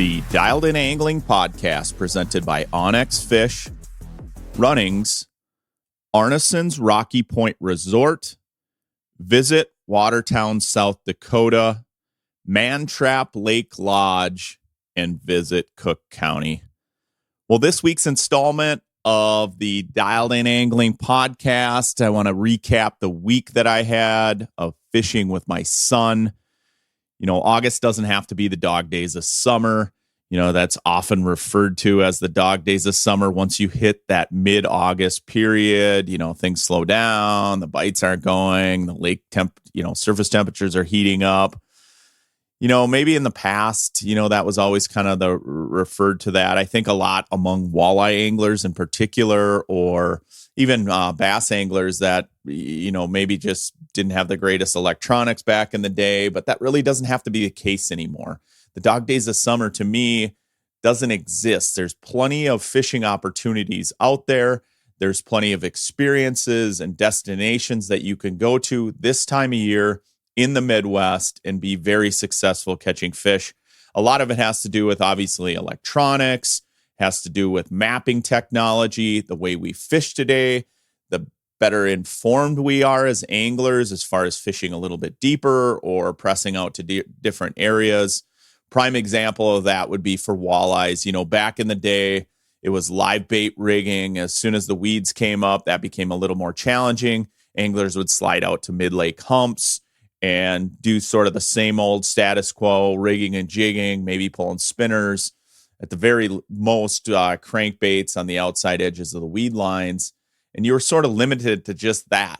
The Dialed In Angling podcast presented by Onyx Fish, Runnings, Arneson's Rocky Point Resort, Visit Watertown, South Dakota, Mantrap Lake Lodge, and Visit Cook County. Well, this week's installment of the Dialed In Angling podcast, I want to recap the week that I had of fishing with my son. You know, August doesn't have to be the dog days of summer. You know, that's often referred to as the dog days of summer. Once you hit that mid-August period, you know, things slow down, the bites aren't going, the lake surface temperatures are heating up. You know, maybe in the past, you know, that was always kind of the referred to that. I think a lot among walleye anglers in particular, or even bass anglers that, you know, maybe just didn't have the greatest electronics back in the day, but that really doesn't have to be the case anymore. The dog days of summer, to me, doesn't exist. There's plenty of fishing opportunities out there. There's plenty of experiences and destinations that you can go to this time of year in the Midwest and be very successful catching fish. A lot of it has to do with, obviously, electronics, has to do with mapping technology, the way we fish today, the better informed we are as anglers as far as fishing a little bit deeper or pressing out to different areas. Prime example of that would be for walleyes. You know, back in the day, it was live bait rigging. As soon as the weeds came up, that became a little more challenging. Anglers would slide out to mid-lake humps and do sort of the same old status quo, rigging and jigging, maybe pulling spinners, at the very most crankbaits on the outside edges of the weed lines. And you were sort of limited to just that.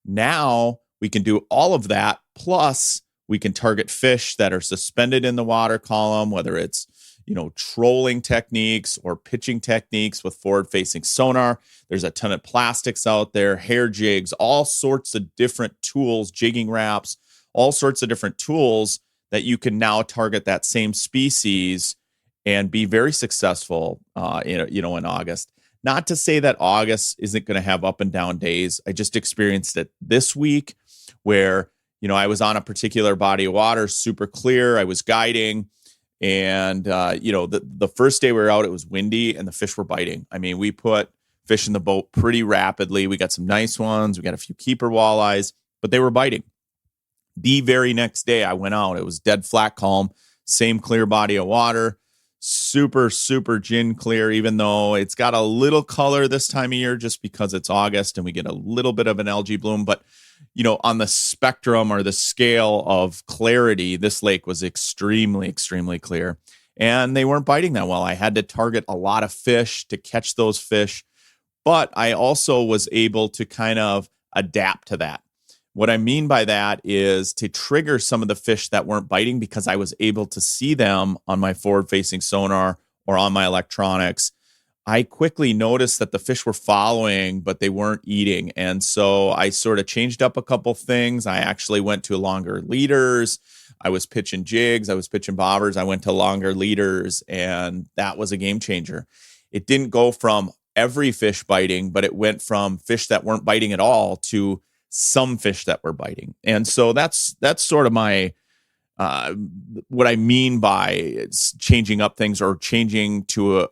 Now we can do all of that, plus we can target fish that are suspended in the water column, whether it's, you know, trolling techniques or pitching techniques with forward-facing sonar. There's a ton of plastics out there, hair jigs, all sorts of different tools, jigging wraps, all sorts of different tools that you can now target that same species and be very successful in August. Not to say that August isn't going to have up and down days. I just experienced it this week where, you know, I was on a particular body of water, super clear. I was guiding. And, the first day we were out, it was windy and the fish were biting. I mean, we put fish in the boat pretty rapidly. We got some nice ones. We got a few keeper walleyes, but they were biting. The very next day I went out, it was dead flat calm, same clear body of water, super, super gin clear, even though it's got a little color this time of year just because it's August and we get a little bit of an algae bloom. But, you know, on the spectrum or the scale of clarity, this lake was extremely, extremely clear. And they weren't biting that well. I had to target a lot of fish to catch those fish. But I also was able to kind of adapt to that. What I mean by that is to trigger some of the fish that weren't biting because I was able to see them on my forward-facing sonar or on my electronics. I quickly noticed that the fish were following, but they weren't eating. And so I sort of changed up a couple things. I actually went to longer leaders. I was pitching jigs. I was pitching bobbers. I went to longer leaders, and that was a game changer. It didn't go from every fish biting, but it went from fish that weren't biting at all to some fish that were biting. And so that's sort of my what I mean by changing up things or changing to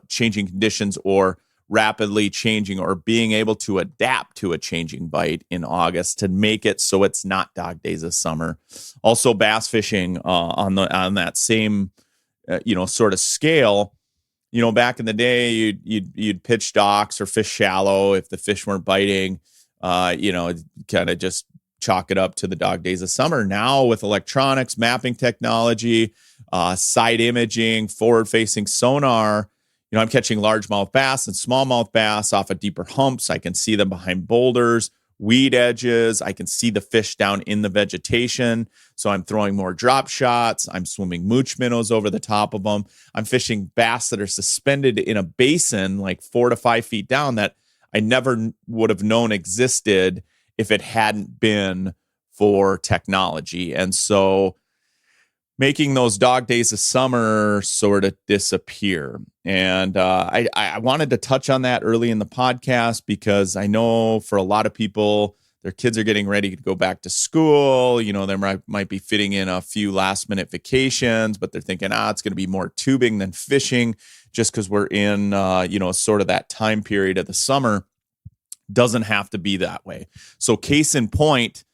changing conditions or rapidly changing or being able to adapt to a changing bite in August to make it so it's not dog days of summer. Also bass fishing on that same sort of scale. You know, back in the day, you'd pitch docks or fish shallow if the fish weren't biting. Kind of just chalk it up to the dog days of summer. Now with electronics, mapping technology, side imaging, forward-facing sonar, you know, I'm catching largemouth bass and smallmouth bass off of deeper humps. I can see them behind boulders, weed edges. I can see the fish down in the vegetation. So I'm throwing more drop shots. I'm swimming mooch minnows over the top of them. I'm fishing bass that are suspended in a basin like 4 to 5 feet down that I never would have known existed if it hadn't been for technology. And so making those dog days of summer sort of disappear. And I wanted to touch on that early in the podcast because I know for a lot of people, their kids are getting ready to go back to school. There might be fitting in a few last minute vacations, but they're thinking, it's going to be more tubing than fishing just because we're in, sort of that time period of the summer. Doesn't have to be that way. So case in point,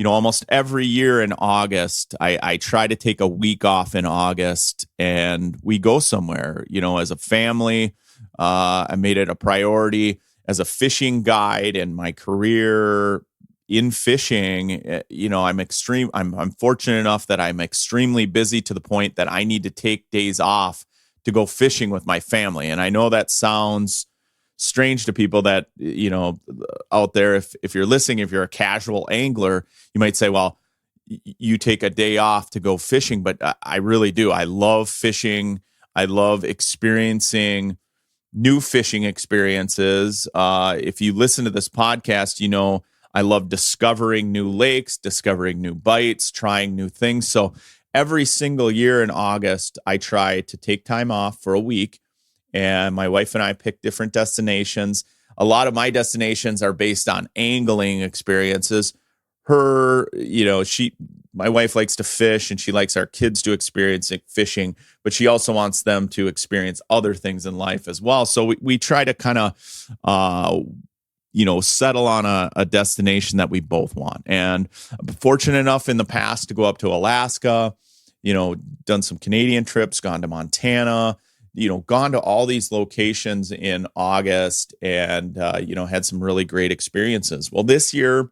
almost every year in August, I try to take a week off in August and we go somewhere, as a family. I made it a priority as a fishing guide and my career in fishing. I'm fortunate enough that I'm extremely busy to the point that I need to take days off to go fishing with my family. And I know that sounds strange to people that, out there, if you're listening, if you're a casual angler, you might say, well, you take a day off to go fishing, but I really do. I love fishing. I love experiencing new fishing experiences. If you listen to this podcast, I love discovering new lakes, discovering new bites, trying new things. So every single year in August, I try to take time off for a week. And my wife and I pick different destinations. A lot of my destinations are based on angling experiences. My wife likes to fish and she likes our kids to experience fishing, but she also wants them to experience other things in life as well. So we try to kind of, settle on a destination that we both want. And I'm fortunate enough in the past to go up to Alaska, done some Canadian trips, gone to Montana, gone to all these locations in August and, had some really great experiences. Well, this year,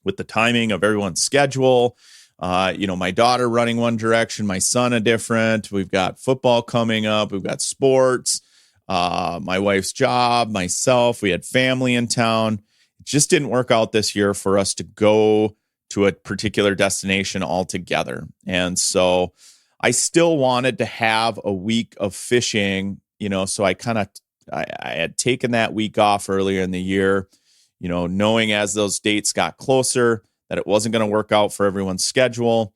with the timing of everyone's schedule, my daughter running one direction, my son a different. We've got football coming up. We've got sports, my wife's job, myself. We had family in town. It just didn't work out this year for us to go to a particular destination altogether. And so I still wanted to have a week of fishing, so I had taken that week off earlier in the year, knowing as those dates got closer that it wasn't going to work out for everyone's schedule.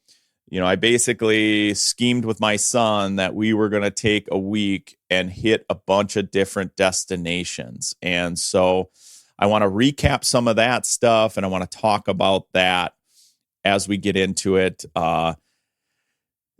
I basically schemed with my son that we were going to take a week and hit a bunch of different destinations. And so I want to recap some of that stuff and I want to talk about that as we get into it.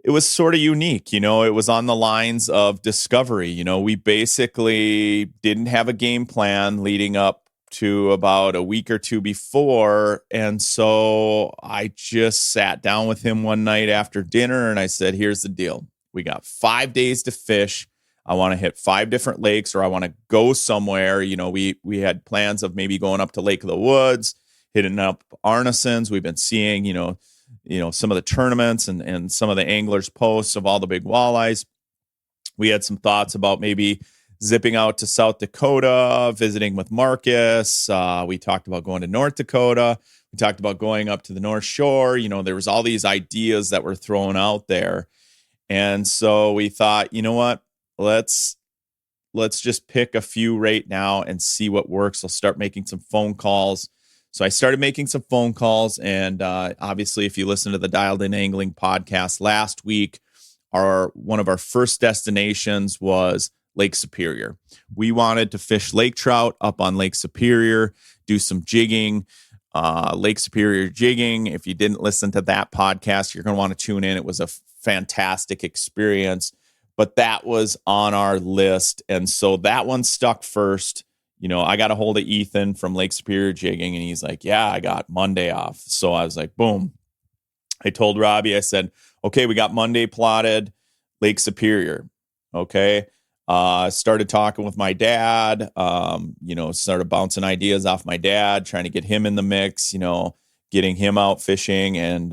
It was sort of unique, it was on the lines of discovery. We basically didn't have a game plan leading up to about a week or two before. And so I just sat down with him one night after dinner and I said, here's the deal. We got 5 days to fish. I want to hit 5 different lakes, or I want to go somewhere. We had plans of maybe going up to Lake of the Woods, hitting up Arneson's. We've been seeing, some of the tournaments and some of the anglers' posts of all the big walleyes. We had some thoughts about maybe zipping out to South Dakota, visiting with Marcus. We talked about going to North Dakota. We talked about going up to the North Shore. There was all these ideas that were thrown out there. And so we thought, what, let's just pick a few right now and see what works. I'll start making some phone calls. So I started making some phone calls, and obviously, if you listen to the Dialed In Angling podcast last week, one of our first destinations was Lake Superior. We wanted to fish lake trout up on Lake Superior, do some jigging, Lake Superior jigging. If you didn't listen to that podcast, you're going to want to tune in. It was a fantastic experience, but that was on our list, and so that one stuck first. I got a hold of Ethan from Lake Superior Jigging, and he's like, yeah, I got Monday off. So I was like, boom. I told Robbie, I said, okay, we got Monday plotted, Lake Superior. Okay. Started talking with my dad, started bouncing ideas off my dad, trying to get him in the mix, getting him out fishing. And,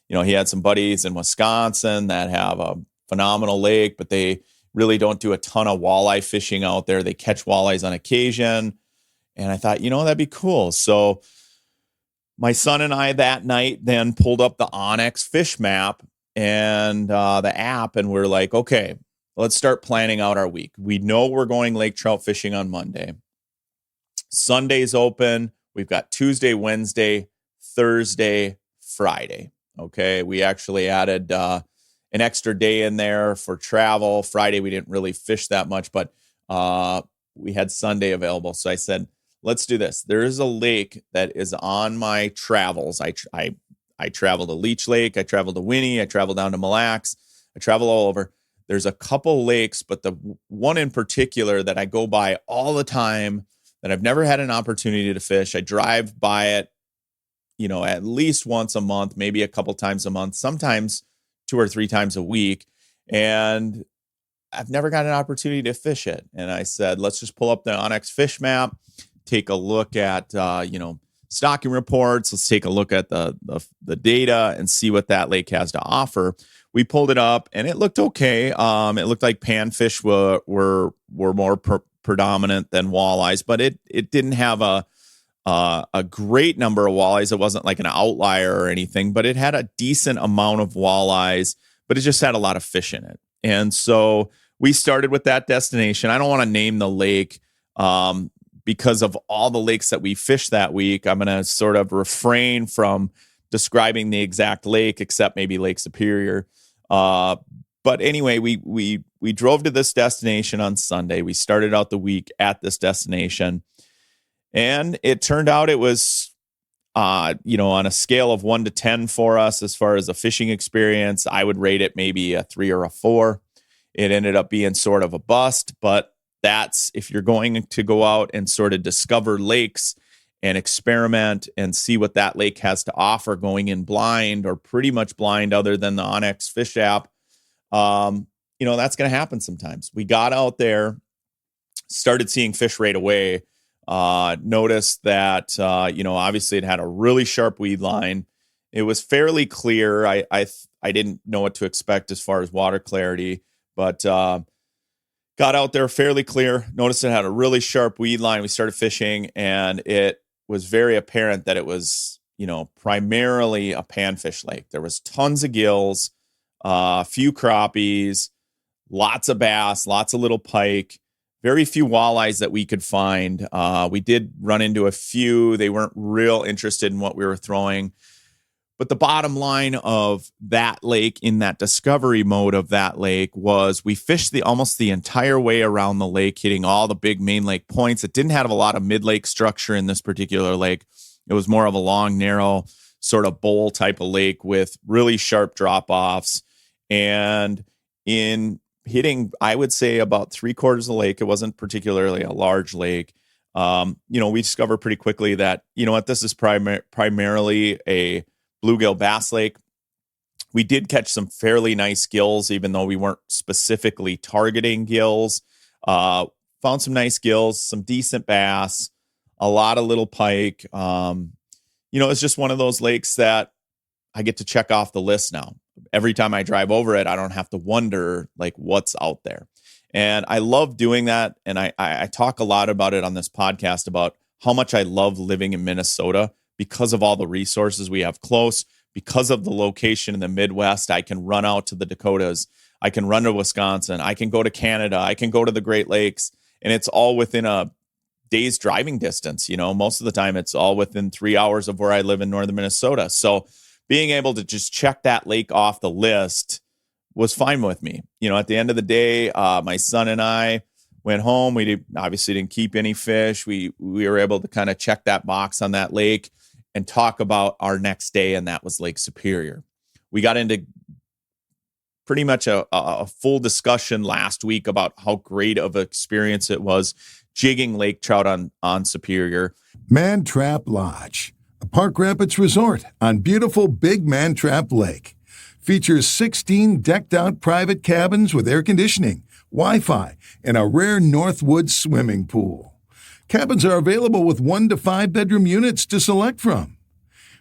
he had some buddies in Wisconsin that have a phenomenal lake, but they really don't do a ton of walleye fishing out there. They catch walleyes on occasion. And I thought, that'd be cool. So my son and I that night then pulled up the Onyx fish map and the app, and we're like, okay, let's start planning out our week. We know we're going lake trout fishing on Monday. Sunday's open. We've got Tuesday, Wednesday, Thursday, Friday. Okay. We actually added an extra day in there for travel. Friday, we didn't really fish that much, but we had Sunday available. So I said, let's do this. There is a lake that is on my travels. I travel to Leech Lake. I travel to Winnie. I travel down to Mille Lacs. I travel all over. There's a couple lakes, but the one in particular that I go by all the time that I've never had an opportunity to fish. I drive by it, at least once a month, maybe a couple times a month, sometimes 2 or 3 times a week. And I've never got an opportunity to fish it. And I said, let's just pull up the Onyx Fish Map, take a look at, stocking reports. Let's take a look at the data and see what that lake has to offer. We pulled it up and it looked okay. It looked like panfish were more predominant than walleyes, but it didn't have a great number of walleyes. It wasn't like an outlier or anything, but it had a decent amount of walleyes, but it just had a lot of fish in it. And so we started with that destination. I don't want to name the lake because of all the lakes that we fished that week. I'm going to sort of refrain from describing the exact lake, except maybe Lake Superior. But anyway, we drove to this destination on Sunday. We started out the week at this destination, and it turned out it was, on a scale of 1 to 10 for us as far as a fishing experience. I would rate it maybe a 3 or a 4. It ended up being sort of a bust, but that's if you're going to go out and sort of discover lakes and experiment and see what that lake has to offer going in blind or pretty much blind other than the Onyx Fish app. That's going to happen sometimes. We got out there, started seeing fish right away, noticed that, obviously it had a really sharp weed line. It was fairly clear. I didn't know what to expect as far as water clarity, but got out there fairly clear, noticed it had a really sharp weed line. We started fishing, and it was very apparent that it was, primarily a panfish lake. There was tons of gills, a few crappies, lots of bass, lots of little pike, very few walleyes that we could find. We did run into a few. They weren't real interested in what we were throwing. But the bottom line of that lake, in that discovery mode of that lake, was we fished almost the entire way around the lake, hitting all the big main lake points. It didn't have a lot of mid-lake structure in this particular lake. It was more of a long, narrow sort of bowl type of lake with really sharp drop-offs. And in hitting, I would say, about 3/4 of the lake, it wasn't particularly a large lake. We discovered pretty quickly that, this is primarily a bluegill bass lake. We did catch some fairly nice gills, even though we weren't specifically targeting gills. Found some nice gills, some decent bass, a lot of little pike. It's just one of those lakes that I get to check off the list now. Every time I drive over it, I don't have to wonder what's out there. And I love doing that. And I talk a lot about it on this podcast about how much I love living in Minnesota because of all the resources we have close, because of the location in the Midwest. I can run out to the Dakotas. I can run to Wisconsin. I can go to Canada. I can go to the Great Lakes. And it's all within a day's driving distance. Most of the time it's all within 3 hours of where I live in northern Minnesota. So being able to just check that lake off the list was fine with me. At the end of the day, my son and I went home. We obviously didn't keep any fish. We were able to kind of check that box on that lake and talk about our next day, and that was Lake Superior. We got into pretty much a full discussion last week about how great of an experience it was jigging lake trout on Superior. Man Trap Lodge, a Park Rapids resort on beautiful Big Man Trap Lake. Features 16 decked-out private cabins with air conditioning, Wi-Fi, and a rare Northwood swimming pool. Cabins are available with 1 to 5 bedroom units to select from.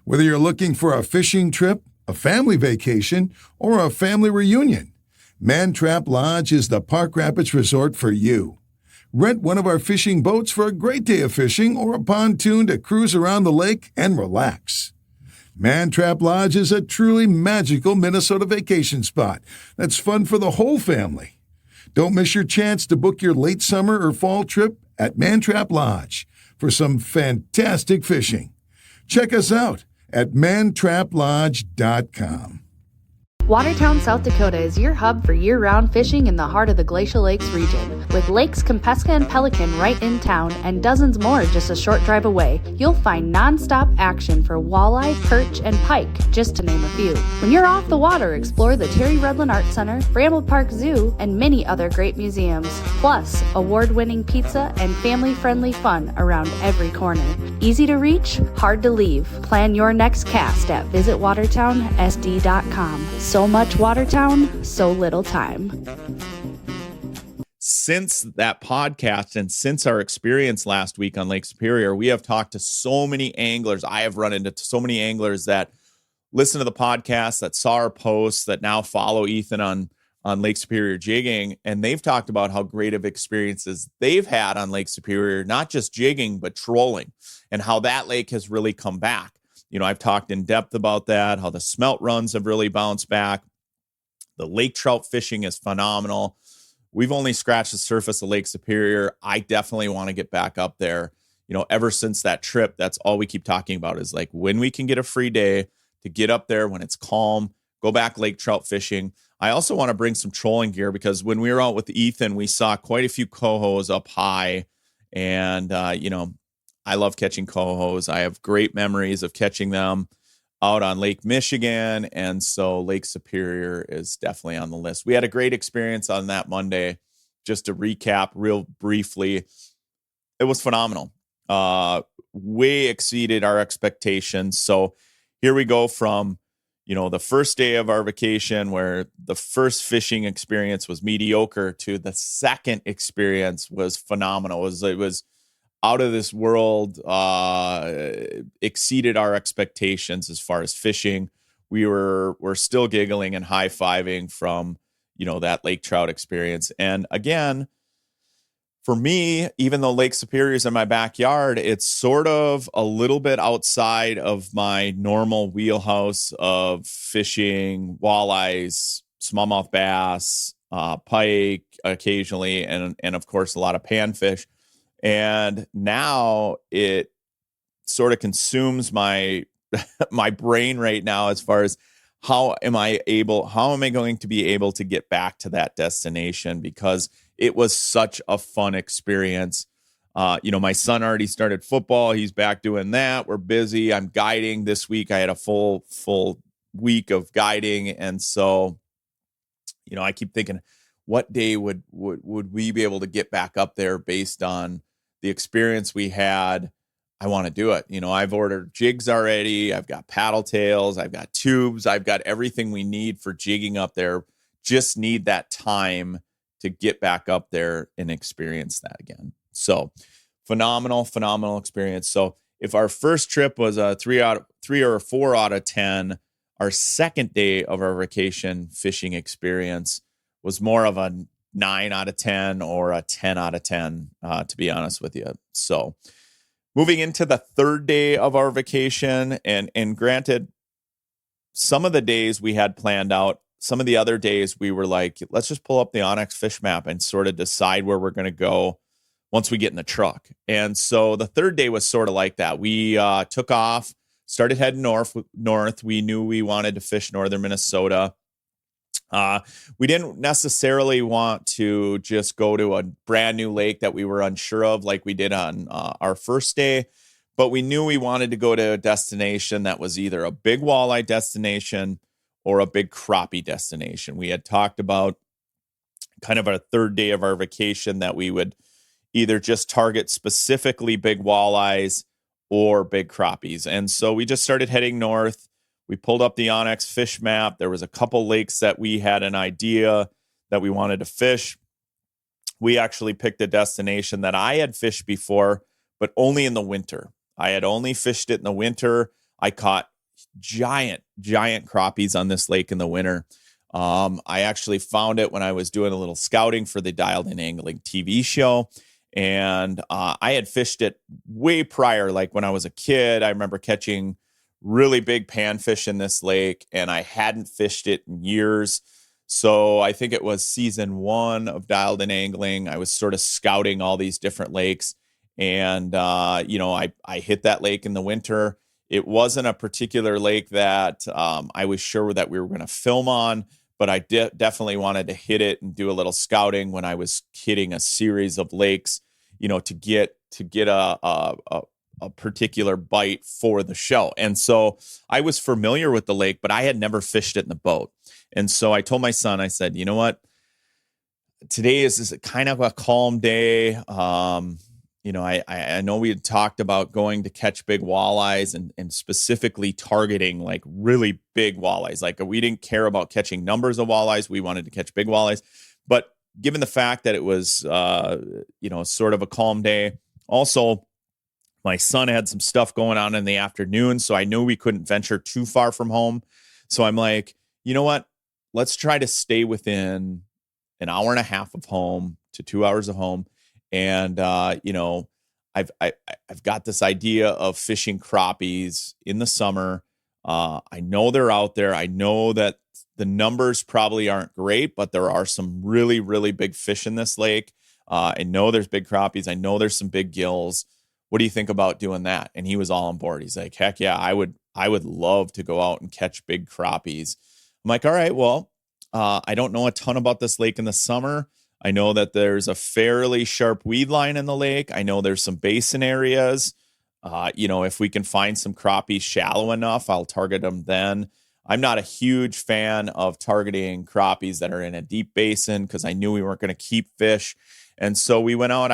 Whether you're looking for a fishing trip, a family vacation, or a family reunion, Man Trap Lodge is the Park Rapids resort for you. Rent one of our fishing boats for a great day of fishing or a pontoon to cruise around the lake and relax. Man Trap Lodge is a truly magical Minnesota vacation spot that's fun for the whole family. Don't miss your chance to book your late summer or fall trip at Man Trap Lodge for some fantastic fishing. Check us out at mantraplodge.com. Watertown, South Dakota is your hub for year-round fishing in the heart of the Glacial Lakes region. With Lakes Kempeska and Pelican right in town and dozens more just a short drive away, you'll find non-stop action for walleye, perch, and pike, just to name a few. When you're off the water, explore the Terry Redlin Art Center, Bramble Park Zoo, and many other great museums. Plus, award-winning pizza and family-friendly fun around every corner. Easy to reach, hard to leave. Plan your next cast at visitwatertownsd.com. So much Watertown, so little time. Since that podcast and since our experience last week on Lake Superior, we have talked to so many anglers. I have run into so many anglers that listen to the podcast, that saw our posts, that now follow Ethan on Lake Superior jigging. And they've talked about how great of experiences they've had on Lake Superior, not just jigging, but trolling, and how that lake has really come back. You know, I've talked in depth about that, how the smelt runs have really bounced back. The lake trout fishing is phenomenal. We've only scratched the surface of Lake Superior. I definitely want to get back up there. You know, ever since that trip, that's all we keep talking about is like when we can get a free day to get up there when it's calm, go back lake trout fishing. I also want to bring some trolling gear because when we were out with Ethan, we saw quite a few cohos up high. And, you know, I love catching cohos. I have great memories of catching them out on Lake Michigan. And so Lake Superior is definitely on the list. We had a great experience on that Monday. Just to recap real briefly, it was phenomenal. Way exceeded our expectations. So here we go from, you know, the first day of our vacation where the first fishing experience was mediocre to the second experience was phenomenal. It was out of this world, exceeded our expectations as far as fishing. We're still giggling and high-fiving from, you know, that lake trout experience. And again, for me, even though Lake Superior is in my backyard, it's sort of a little bit outside of my normal wheelhouse of fishing walleyes, smallmouth bass, pike occasionally, and of course a lot of panfish. And now it sort of consumes my my brain right now as far as how am I going to be able to get back to that destination, because it was such a fun experience. You know, my son already started football. He's back doing that. We're busy. I'm guiding this week. I had a full week of guiding. And so, you know, I keep thinking, what day would we be able to get back up there based on the experience we had? I want to do it. You know, I've ordered jigs already. I've got paddle tails. I've got tubes. I've got everything we need for jigging up there. Just need that time to get back up there and experience that again. So phenomenal experience. So if our first trip was a 3 or a 4 out of 10, our second day of our vacation fishing experience was more of a 9 out of 10 or a 10 out of 10, to be honest with you. So moving into the third day of our vacation, and granted, some of the days we had planned out, some of the other days we were like, let's just pull up the Onyx fish map and sort of decide where we're going to go once we get in the truck. And so the third day was sort of like that. We took off, started heading north. We knew we wanted to fish northern Minnesota. We didn't necessarily want to just go to a brand new lake that we were unsure of like we did on our first day, but we knew we wanted to go to a destination that was either a big walleye destination or a big crappie destination. We had talked about kind of our third day of our vacation that we would either just target specifically big walleyes or big crappies. And so we just started heading north. We pulled up the Onyx fish map. There was a couple lakes that we had an idea that we wanted to fish. We actually picked a destination that I had fished before, but only in the winter. I had only fished it in the winter. I caught giant crappies on this lake in the winter. I actually found it when I was doing a little scouting for the Dialed In Angling TV show. And I had fished it way prior, like when I was a kid. I remember catching really big panfish in this lake, and I hadn't fished it in years. So I think it was season 1 of Dialed In Angling. I was sort of scouting all these different lakes, and I hit that lake in the winter. It wasn't a particular lake that I was sure that we were going to film on, but I definitely wanted to hit it and do a little scouting when I was hitting a series of lakes, to get a particular bite for the show. And so I was familiar with the lake, but I had never fished it in the boat. And so I told my son, I said, you know what? Today is kind of a calm day. I know we had talked about going to catch big walleyes and specifically targeting like really big walleyes. Like we didn't care about catching numbers of walleyes. We wanted to catch big walleyes. But given the fact that it was, sort of a calm day, also my son had some stuff going on in the afternoon, so I knew we couldn't venture too far from home. So I'm like, you know what? Let's try to stay within an hour and a half of home to 2 hours of home. And, I've got this idea of fishing crappies in the summer. I know they're out there. I know that the numbers probably aren't great, but there are some really, really big fish in this lake. I know there's big crappies. I know there's some big gills. What do you think about doing that? And he was all on board. He's like, heck yeah, I would love to go out and catch big crappies. I'm like, all right, well, I don't know a ton about this lake in the summer. I know that there's a fairly sharp weed line in the lake. I know there's some basin areas. If we can find some crappies shallow enough, I'll target them then. I'm not a huge fan of targeting crappies that are in a deep basin because I knew we weren't going to keep fish. And so we went out.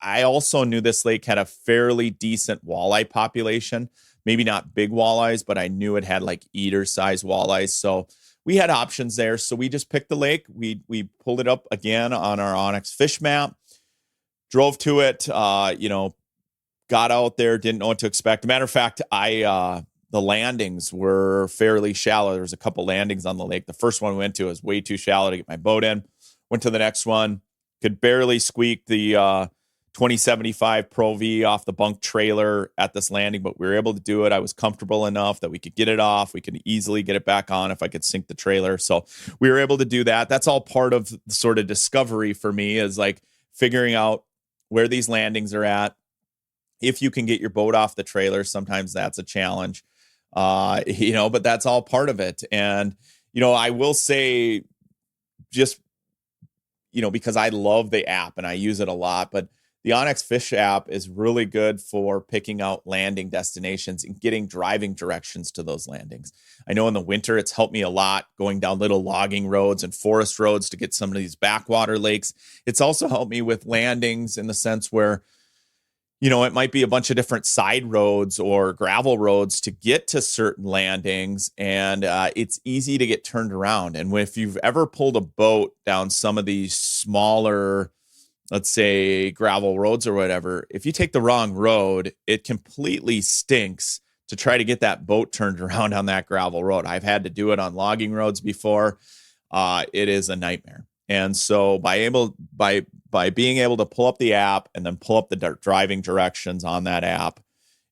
I also knew this lake had a fairly decent walleye population. Maybe not big walleyes, but I knew it had like eater-sized walleyes. So we had options there. So we just picked the lake. We pulled it up again on our Onyx fish map, drove to it, got out there, didn't know what to expect. Matter of fact, the landings were fairly shallow. There was a couple landings on the lake. The first one we went to was way too shallow to get my boat in. Went to the next one. Could barely squeak the 2075 Pro V off the bunk trailer at this landing, but we were able to do it. I was comfortable enough that we could get it off. We could easily get it back on if I could sink the trailer. So we were able to do that. That's all part of the sort of discovery for me, is like figuring out where these landings are at. If you can get your boat off the trailer, sometimes that's a challenge, but that's all part of it. And, I will say just, because I love the app and I use it a lot, but the Onyx Fish app is really good for picking out landing destinations and getting driving directions to those landings. I know in the winter, it's helped me a lot going down little logging roads and forest roads to get some of these backwater lakes. It's also helped me with landings in the sense where, it might be a bunch of different side roads or gravel roads to get to certain landings, and it's easy to get turned around. And if you've ever pulled a boat down some of these smaller, let's say gravel roads or whatever, if you take the wrong road, it completely stinks to try to get that boat turned around on that gravel road. I've had to do it on logging roads before. It is a nightmare. And so by being able to pull up the app and then pull up the driving directions on that app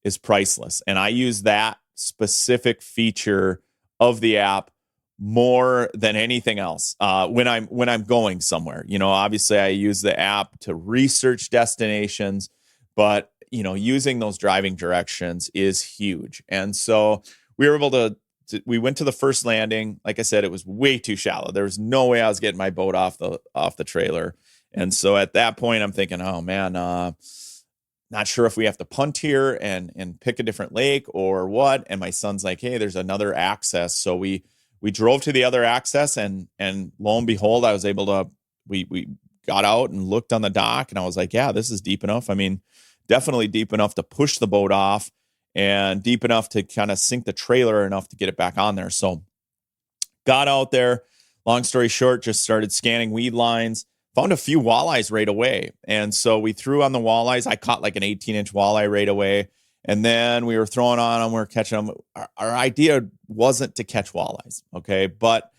is priceless. And I use that specific feature of the app more than anything else when I'm going somewhere. Obviously I use the app to research destinations, but using those driving directions is huge. And so we were able to we went to the first landing. Like I said, it was way too shallow. There was no way I was getting my boat off the trailer. And so at that point, I'm thinking, oh man, not sure if we have to punt here and pick a different lake or what. And my son's like, hey, there's another access. So we drove to the other access, and lo and behold, I was able to. We got out and looked on the dock, and I was like, yeah, this is deep enough. I mean, definitely deep enough to push the boat off, and deep enough to kind of sink the trailer enough to get it back on there. So got out there, long story short, just started scanning weed lines, found a few walleyes right away. And so we threw on the walleyes. I caught like an 18-inch walleye right away. And then we were throwing on them, we were catching them. Our idea wasn't to catch walleyes, okay? But,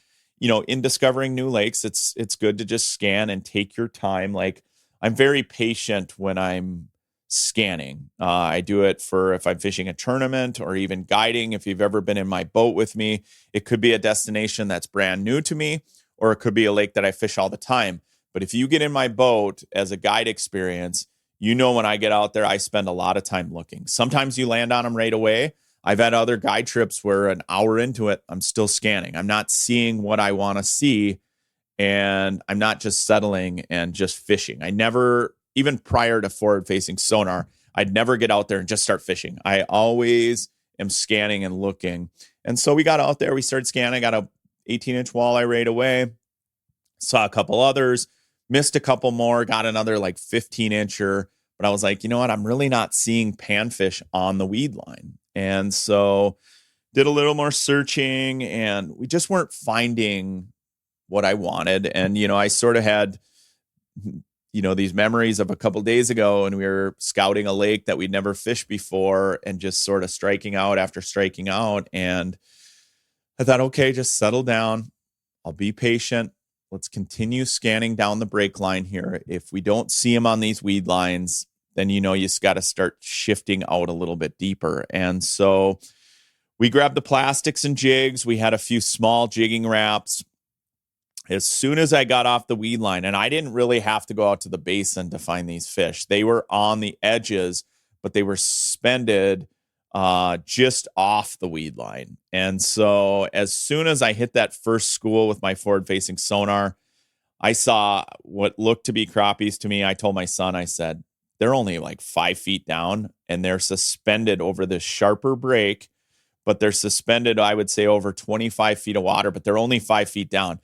in discovering new lakes, it's good to just scan and take your time. Like, I'm very patient when I'm scanning. I do it for if I'm fishing a tournament or even guiding. If you've ever been in my boat with me, it could be a destination that's brand new to me, or it could be a lake that I fish all the time. But if you get in my boat as a guide experience, when I get out there, I spend a lot of time looking. Sometimes you land on them right away. I've had other guide trips where an hour into it, I'm still scanning. I'm not seeing what I want to see, and I'm not just settling and just fishing. I never, even prior to forward-facing sonar, I'd never get out there and just start fishing. I always am scanning and looking. And so we got out there, we started scanning, got a 18-inch walleye right away, saw a couple others, missed a couple more, got another like 15-incher. But I was like, you know what? I'm really not seeing panfish on the weed line. And so did a little more searching, and we just weren't finding what I wanted. And, I sort of had, these memories of a couple days ago, and we were scouting a lake that we'd never fished before and just sort of striking out after striking out. And I thought, okay, just settle down. I'll be patient. Let's continue scanning down the break line here. If we don't see them on these weed lines, then you just got to start shifting out a little bit deeper. And so we grabbed the plastics and jigs. We had a few small jigging wraps. As soon as I got off the weed line, and I didn't really have to go out to the basin to find these fish. They were on the edges, but they were suspended just off the weed line. And so as soon as I hit that first school with my forward-facing sonar, I saw what looked to be crappies to me. I told my son, I said, they're only like 5 feet down, and they're suspended over this sharper break, but they're suspended, I would say, over 25 feet of water, but they're only 5 feet down.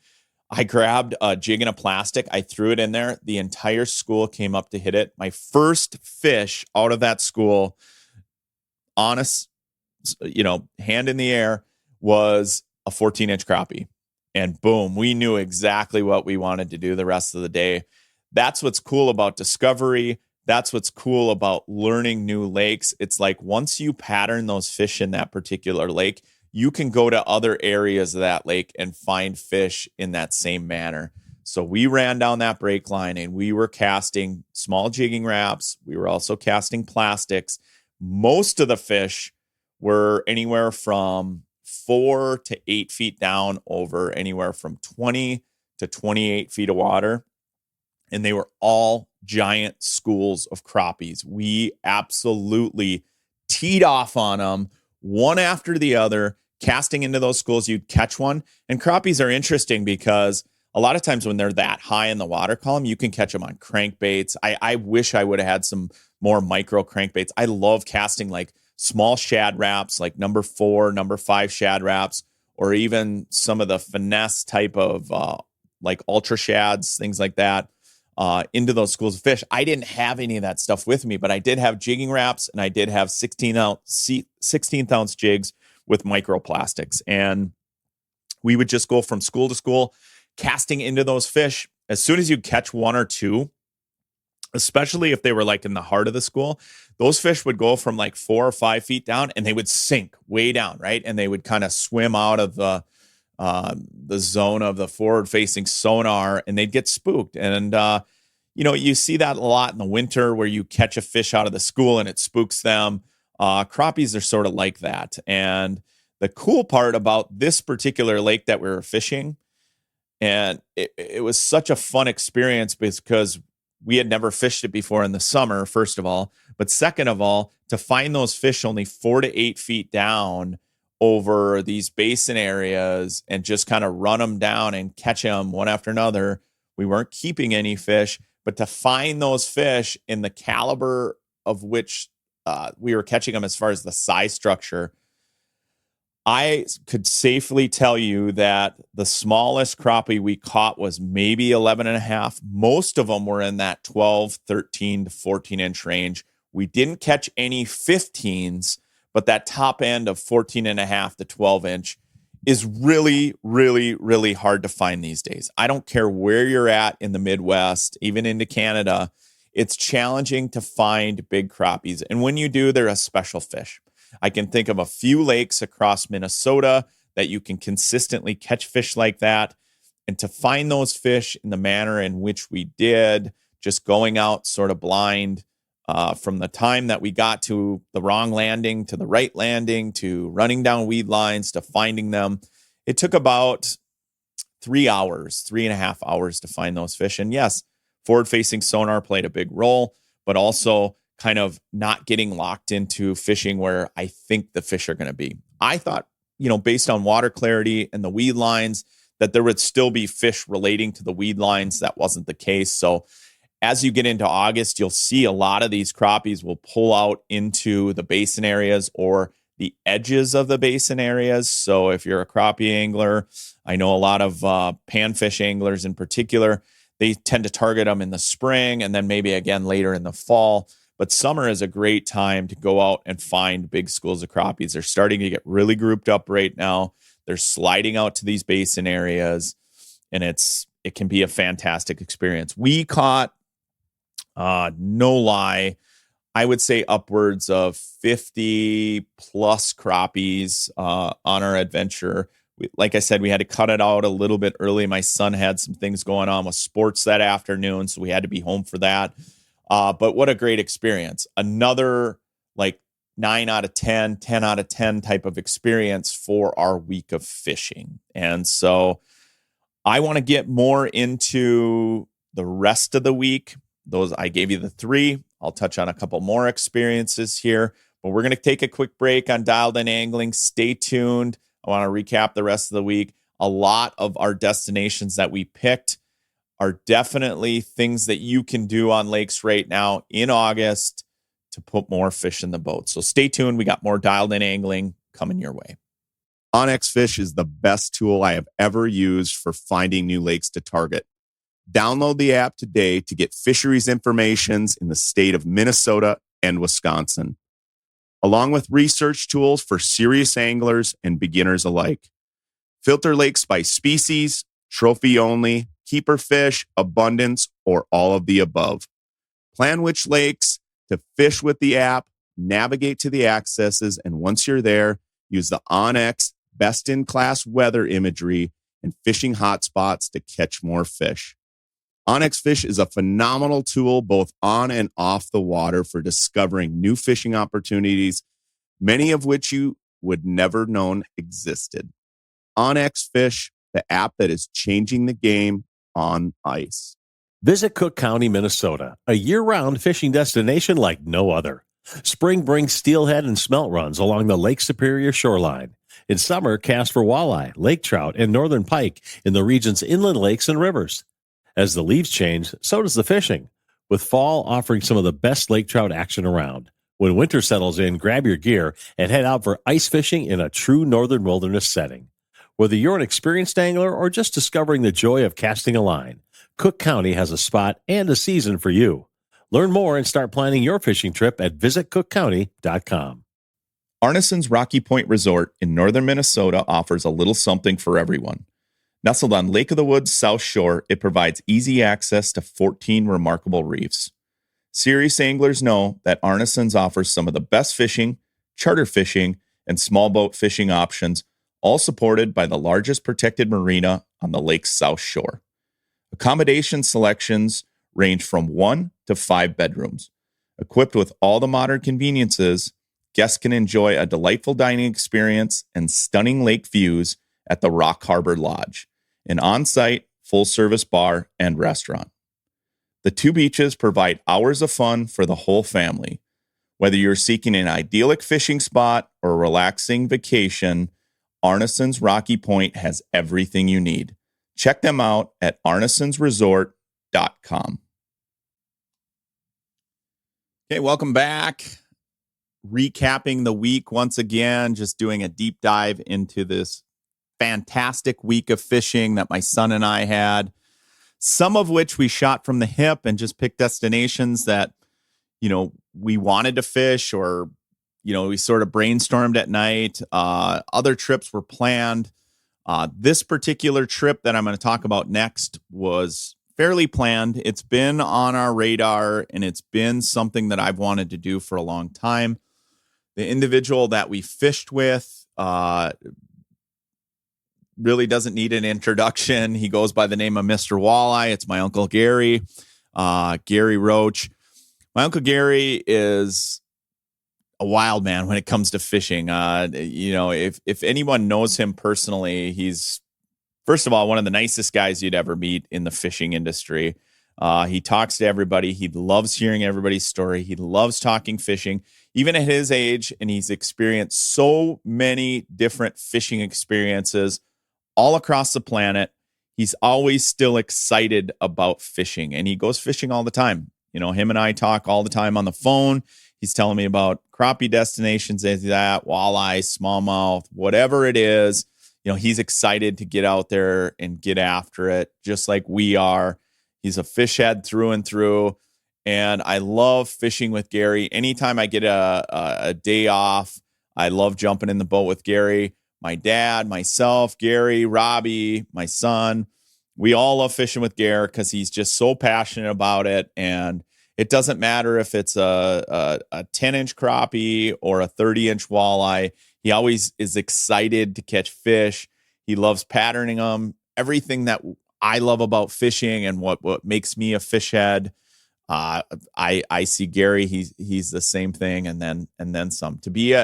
I grabbed a jig and a plastic. I threw it in there. The entire school came up to hit it. My first fish out of that school, honest, hand in the air, was a 14-inch crappie. And boom, we knew exactly what we wanted to do the rest of the day. That's what's cool about discovery. That's what's cool about learning new lakes. It's like once you pattern those fish in that particular lake, you can go to other areas of that lake and find fish in that same manner. So we ran down that break line, and we were casting small jigging wraps. We were also casting plastics. Most of the fish were anywhere from 4 to 8 feet down over anywhere from 20 to 28 feet of water. And they were all giant schools of crappies. We absolutely teed off on them one after the other, casting into those schools. You'd catch one. And crappies are interesting because a lot of times when they're that high in the water column, you can catch them on crankbaits. I wish I would have had some more micro crankbaits. I love casting like small shad wraps, like number 4, number 5 shad wraps, or even some of the finesse type of like ultra shads, things like that. Into those schools of fish. I didn't have any of that stuff with me, but I did have jigging wraps, and I did have 16th ounce jigs with microplastics. And we would just go from school to school, casting into those fish. As soon as you catch one or two, especially if they were like in the heart of the school, those fish would go from like 4 or 5 feet down, and they would sink way down, right? And they would kind of swim out of the zone of the forward-facing sonar, and they'd get spooked. And, you see that a lot in the winter where you catch a fish out of the school and it spooks them. Crappies are sort of like that. And the cool part about this particular lake that we were fishing, and it was such a fun experience because we had never fished it before in the summer, first of all. But second of all, to find those fish only 4 to 8 feet down over these basin areas and just kind of run them down and catch them one after another. We weren't keeping any fish, but to find those fish in the caliber of which we were catching them as far as the size structure, I could safely tell you that the smallest crappie we caught was maybe 11 and a half. Most of them were in that 12, 13 to 14 inch range. We didn't catch any 15s, but that top end of 14 and a half to 12 inch is really, really, really hard to find these days. I don't care where you're at in the Midwest, even into Canada, it's challenging to find big crappies. And when you do, they're a special fish. I can think of a few lakes across Minnesota that you can consistently catch fish like that. And to find those fish in the manner in which we did, just going out sort of blind, from the time that we got to the wrong landing to the right landing to running down weed lines to finding them, it took about 3 hours, 3.5 hours to find those fish. And yes, forward-facing sonar played a big role, but also kind of not getting locked into fishing where I think the fish are going to be. I thought, based on water clarity and the weed lines, that there would still be fish relating to the weed lines. That wasn't the case. So as you get into August, you'll see a lot of these crappies will pull out into the basin areas or the edges of the basin areas. So if you're a crappie angler, I know a lot of panfish anglers in particular, they tend to target them in the spring and then maybe again later in the fall. But summer is a great time to go out and find big schools of crappies. They're starting to get really grouped up right now. They're sliding out to these basin areas, and it can be a fantastic experience. We caught, no lie, I would say upwards of 50 plus crappies on our adventure. Like I said, we had to cut it out a little bit early. My son had some things going on with sports that afternoon, so we had to be home for that. But what a great experience. Another 9 out of 10, 10 out of 10 type of experience for our week of fishing. And so I want to get more into the rest of the week. Those, I gave you the 3. I'll touch on a couple more experiences here, but we're going to take a quick break on Dialed In Angling. Stay tuned. I want to recap the rest of the week. A lot of our destinations that we picked are definitely things that you can do on lakes right now in August to put more fish in the boat. So stay tuned. We got more Dialed In Angling coming your way. onX Fish is the best tool I have ever used for finding new lakes to target. Download the app today to get fisheries informations in the state of Minnesota and Wisconsin, along with research tools for serious anglers and beginners alike. Filter lakes by species, trophy only, keeper fish, abundance, or all of the above. Plan which lakes to fish with the app, navigate to the accesses, and once you're there, use the onX best-in-class weather imagery and fishing hotspots to catch more fish. onX Fish is a phenomenal tool both on and off the water for discovering new fishing opportunities, many of which you would never known existed. onX Fish, the app that is changing the game on ice. Visit Cook County, Minnesota, a year-round fishing destination like no other. Spring brings steelhead and smelt runs along the Lake Superior shoreline. In summer, cast for walleye, lake trout, and northern pike in the region's inland lakes and rivers. As the leaves change, so does the fishing, with fall offering some of the best lake trout action around. When winter settles in, grab your gear and head out for ice fishing in a true northern wilderness setting. Whether you're an experienced angler or just discovering the joy of casting a line, Cook County has a spot and a season for you. Learn more and start planning your fishing trip at visitcookcounty.com. Arneson's Rocky Point Resort in northern Minnesota offers a little something for everyone. Nestled on Lake of the Woods South Shore, it provides easy access to 14 remarkable reefs. Serious anglers know that Arneson's offers some of the best fishing, charter fishing, and small boat fishing options, all supported by the largest protected marina on the lake's South Shore. Accommodation selections range from 1 to 5 bedrooms. Equipped with all the modern conveniences, guests can enjoy a delightful dining experience and stunning lake views at the Rock Harbor Lodge, an on-site full-service bar and restaurant. The 2 beaches provide hours of fun for the whole family. Whether you're seeking an idyllic fishing spot or a relaxing vacation, Arneson's Rocky Point has everything you need. Check them out at arnesonsresort.com. Okay, welcome back. Recapping the week once again, just doing a deep dive into this fantastic week of fishing that my son and I had, some of which we shot from the hip and just picked destinations that, we wanted to fish or, we sort of brainstormed at night. Other trips were planned. This particular trip that I'm going to talk about next was fairly planned. It's been on our radar and it's been something that I've wanted to do for a long time. The individual that we fished with really doesn't need an introduction. He goes by the name of Mr. Walleye. It's my Uncle Gary, Gary Roach. My Uncle Gary is a wild man when it comes to fishing. If anyone knows him personally, he's, first of all, one of the nicest guys you'd ever meet in the fishing industry. He talks to everybody. He loves hearing everybody's story. He loves talking fishing, even at his age. And he's experienced so many different fishing experiences all across the planet. He's always still excited about fishing, and he goes fishing all the time. Him and I talk all the time on the phone. He's telling me about crappie destinations, that walleye, smallmouth, whatever it is. He's excited to get out there and get after it, just like we are. He's a fish head through and through, and I love fishing with Gary. Anytime I get a day off, I love jumping in the boat with Gary. My dad, myself, Gary, Robbie, my son, we all love fishing with Gary because he's just so passionate about it. And it doesn't matter if it's a 10-inch crappie or a 30-inch walleye. He always is excited to catch fish. He loves patterning them. Everything that I love about fishing and what makes me a fish head. I see Gary. He's the same thing, and then some. To be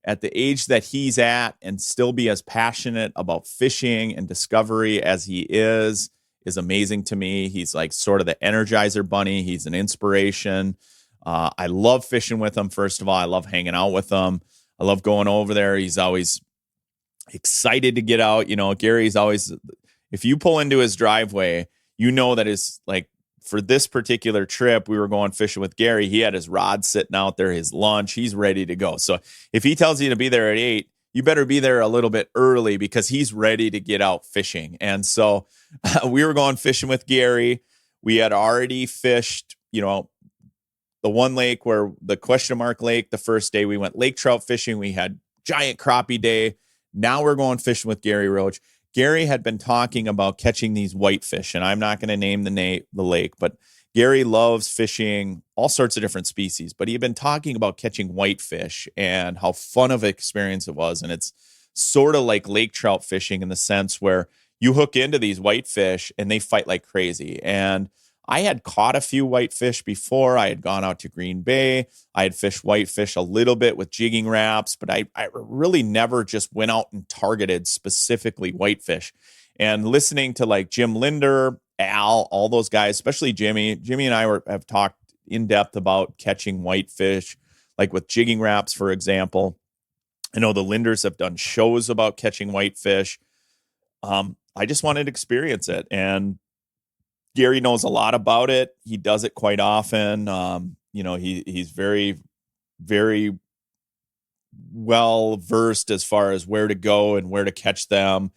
at the age that he's at and still be as passionate about fishing and discovery as he is amazing to me. He's like sort of the Energizer bunny. He's an inspiration. I love fishing with him. First of all, I love hanging out with him. I love going over there. He's always excited to get out. Gary's always, if you pull into his driveway, that is like, for this particular trip, we were going fishing with Gary. He had his rod sitting out there, his lunch. He's ready to go. So if he tells you to be there at 8, you better be there a little bit early because he's ready to get out fishing. And so we were going fishing with Gary. We had already fished, the one lake where the question mark lake, the first day we went lake trout fishing. We had giant crappie day. Now we're going fishing with Gary Roach. Gary had been talking about catching these whitefish, and I'm not going to name the lake, but Gary loves fishing all sorts of different species, but he had been talking about catching whitefish and how fun of an experience it was. And it's sort of like lake trout fishing in the sense where you hook into these whitefish and they fight like crazy. And I had caught a few whitefish before. I had gone out to Green Bay. I had fished whitefish a little bit with jigging wraps, but I really never just went out and targeted specifically whitefish. And listening to like Jim Linder, Al, all those guys, especially Jimmy. Jimmy and I have talked in depth about catching whitefish, like with jigging wraps, for example. I know the Linders have done shows about catching whitefish. I just wanted to experience it. And Gary knows a lot about it. He does it quite often. He's very, very well versed as far as where to go and where to catch them.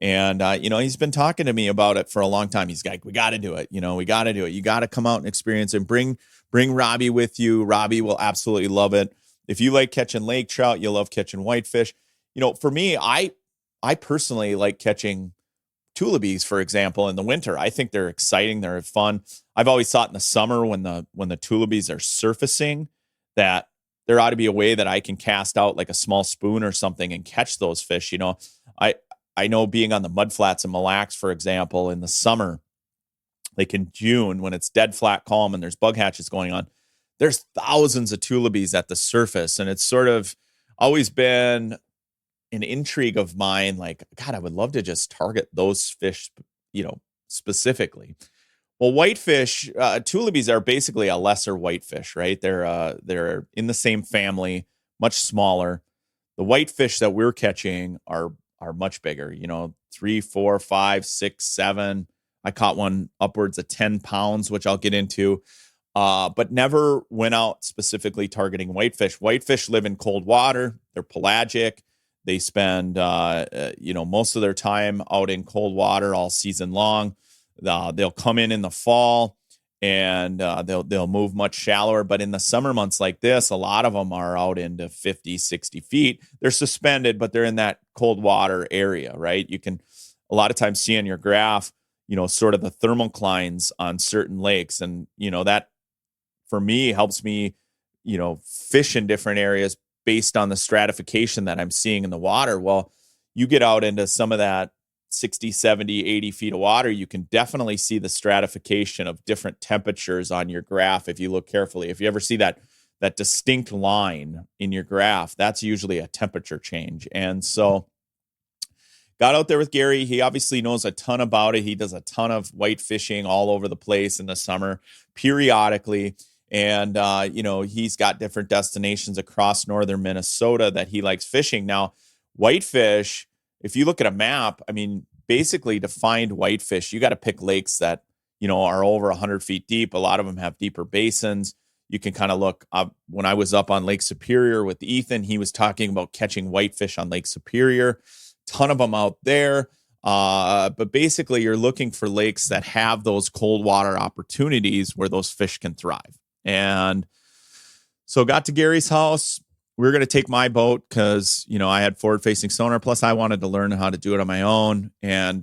And, he's been talking to me about it for a long time. He's like, we got to do it. We got to do it. You got to come out and experience it. Bring Robbie with you. Robbie will absolutely love it. If you like catching lake trout, you'll love catching whitefish. For me, I personally like catching tulibies, for example, in the winter. I think they're exciting. They're fun. I've always thought in the summer when the tulibies are surfacing that there ought to be a way that I can cast out like a small spoon or something and catch those fish. I know being on the mudflats in Mille Lacs, for example, in the summer, like in June, when it's dead flat calm and there's bug hatches going on, there's thousands of tulibies at the surface. And it's sort of always been an intrigue of mine. Like, God, I would love to just target those fish, specifically. Well, whitefish, tulibies are basically a lesser whitefish, right? They're in the same family, much smaller. The whitefish that we're catching are much bigger, 3, 4, 5, 6, 7. I caught one upwards of 10 pounds, which I'll get into, but never went out specifically targeting whitefish. Whitefish live in cold water. They're pelagic. They spend, most of their time out in cold water all season long. They'll come in the fall and they'll move much shallower. But in the summer months like this, a lot of them are out into 50, 60 feet. They're suspended, but they're in that cold water area, right? You can a lot of times see on your graph, sort of the thermoclines on certain lakes. And, that for me helps me, fish in different areas based on the stratification that I'm seeing in the water. Well, you get out into some of that 60, 70, 80 feet of water, you can definitely see the stratification of different temperatures on your graph if you look carefully. If you ever see that distinct line in your graph, that's usually a temperature change. And so got out there with Gary. He obviously knows a ton about it. He does a ton of white fishing all over the place in the summer, periodically. And, he's got different destinations across northern Minnesota that he likes fishing. Now, whitefish, if you look at a map, I mean, basically to find whitefish, you got to pick lakes that, are over 100 feet deep. A lot of them have deeper basins. You can kind of look up. When I was up on Lake Superior with Ethan, he was talking about catching whitefish on Lake Superior. Ton of them out there. But basically, you're looking for lakes that have those cold water opportunities where those fish can thrive. And so got to Gary's house. We were going to take my boat because, I had forward-facing sonar. Plus, I wanted to learn how to do it on my own. And,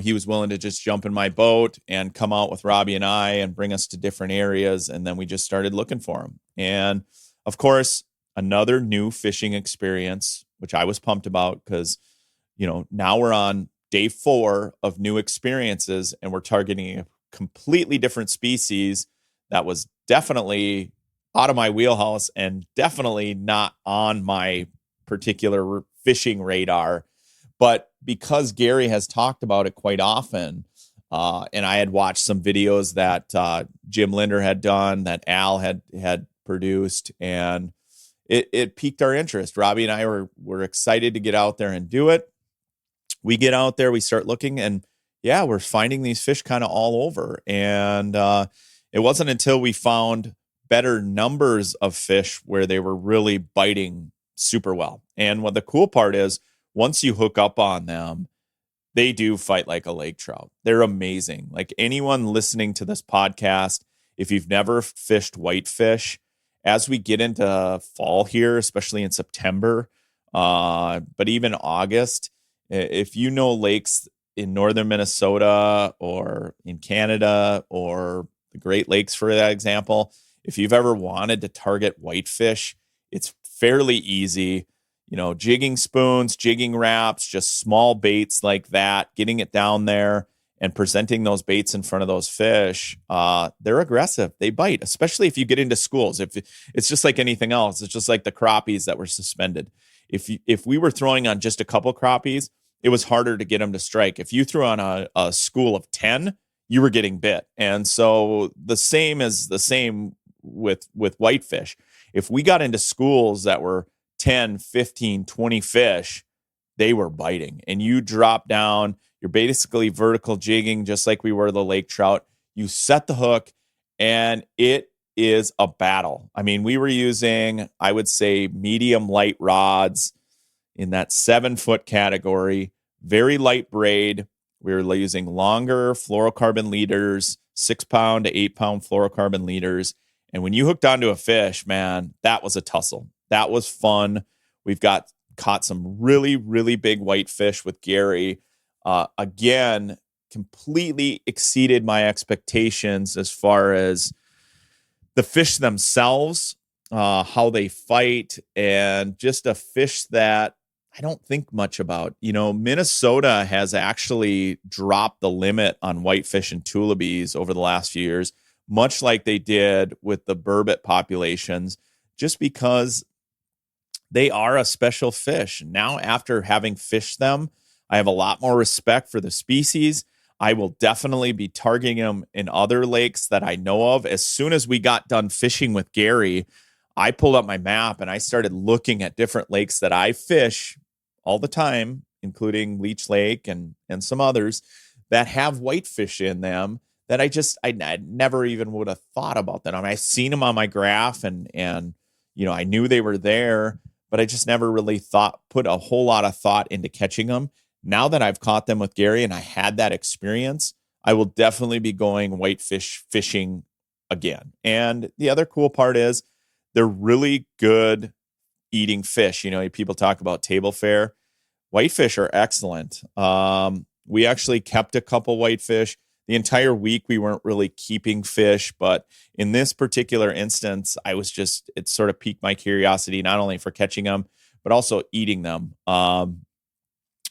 he was willing to just jump in my boat and come out with Robbie and I and bring us to different areas. And then we just started looking for them. And, of course, another new fishing experience, which I was pumped about because, now we're on day 4 of new experiences and we're targeting a completely different species that was definitely out of my wheelhouse and definitely not on my particular fishing radar. But because Gary has talked about it quite often, and I had watched some videos that Jim Linder had done, that Al had produced, and it piqued our interest. Robbie and I were excited to get out there and do it. We get out there, we start looking, and yeah, we're finding these fish kind of all over. And it wasn't until we found better numbers of fish where they were really biting super well. And what the cool part is, once you hook up on them, they do fight like a lake trout. They're amazing. Like anyone listening to this podcast, if you've never fished whitefish, as we get into fall here, especially in September, but even August, if you know lakes in northern Minnesota or in Canada or the Great Lakes, for that example, if you've ever wanted to target whitefish, it's fairly easy. Jigging spoons, jigging wraps, just small baits like that, getting it down there and presenting those baits in front of those fish. They're aggressive. They bite, especially if you get into schools. If it's just like anything else, it's just like the crappies that were suspended. If we were throwing on just a couple crappies, it was harder to get them to strike. If you threw on a school of 10, you were getting bit. And so the same with whitefish. If we got into schools that were 10, 15, 20 fish, they were biting. And you drop down, you're basically vertical jigging just like we were the lake trout. You set the hook and it is a battle. I mean, we were using, I would say, medium light rods in that 7-foot category, very light braid. We were using longer fluorocarbon leaders, 6-pound to 8-pound fluorocarbon leaders. And when you hooked onto a fish, man, that was a tussle. That was fun. We've caught some really, really big whitefish with Gary. Again, completely exceeded my expectations as far as the fish themselves, how they fight, and just a fish that I don't think much about. Minnesota has actually dropped the limit on whitefish and tullibees over the last few years, much like they did with the burbot populations, just because they are a special fish. Now, after having fished them, I have a lot more respect for the species. I will definitely be targeting them in other lakes that I know of. As soon as we got done fishing with Gary, I pulled up my map and I started looking at different lakes that I fish all the time, including Leech Lake and some others that have whitefish in them that I never even would have thought about that. I mean, I've seen them on my graph and I knew they were there, but I just never really put a whole lot of thought into catching them. Now that I've caught them with Gary and I had that experience, I will definitely be going whitefish fishing again. And the other cool part is they're really good eating fish. People talk about table fare. Whitefish are excellent. We actually kept a couple whitefish. The entire week we weren't really keeping fish, but in this particular instance, it sort of piqued my curiosity, not only for catching them, but also eating them.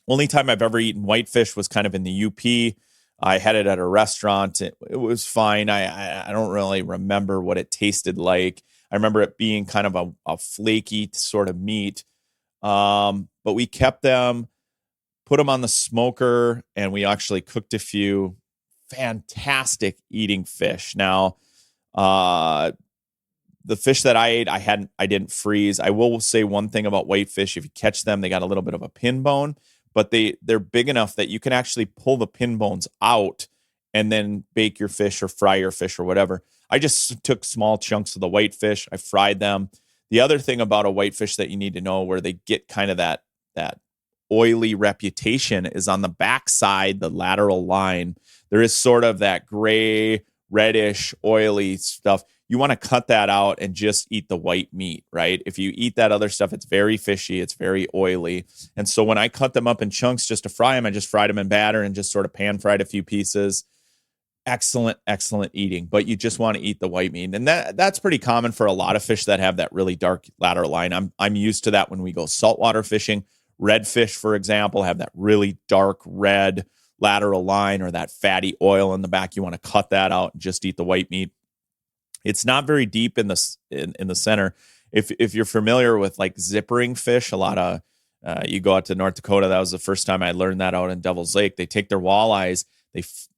Only time I've ever eaten whitefish was kind of in the UP. I had it at a restaurant. It was fine. I don't really remember what it tasted like. I remember it being kind of a flaky sort of meat. But we kept them. put them on the smoker, and we actually cooked a few. Fantastic eating fish. Now, the fish that I ate, I didn't freeze. I will say one thing about whitefish: if you catch them, they got a little bit of a pin bone, but they're big enough that you can actually pull the pin bones out and then bake your fish or fry your fish or whatever. I just took small chunks of the whitefish. I fried them. The other thing about a whitefish that you need to know where they get kind of that oily reputation is on the backside, the lateral line. There is sort of that gray, reddish, oily stuff. You want to cut that out and just eat the white meat, right? If you eat that other stuff, it's very fishy. It's very oily. And so when I cut them up in chunks just to fry them, I just fried them in batter and just sort of pan fried a few pieces. Excellent, excellent eating. But you just want to eat the white meat. And that's pretty common for a lot of fish that have that really dark lateral line. I'm used to that when we go saltwater fishing. Redfish, for example, have that really dark red lateral line or that fatty oil in the back. You want to cut that out and just eat the white meat. It's not very deep in the center. If you're familiar with like zippering fish, a lot of you go out to North Dakota. That was the first time I learned that out in Devil's Lake. They take their walleyes,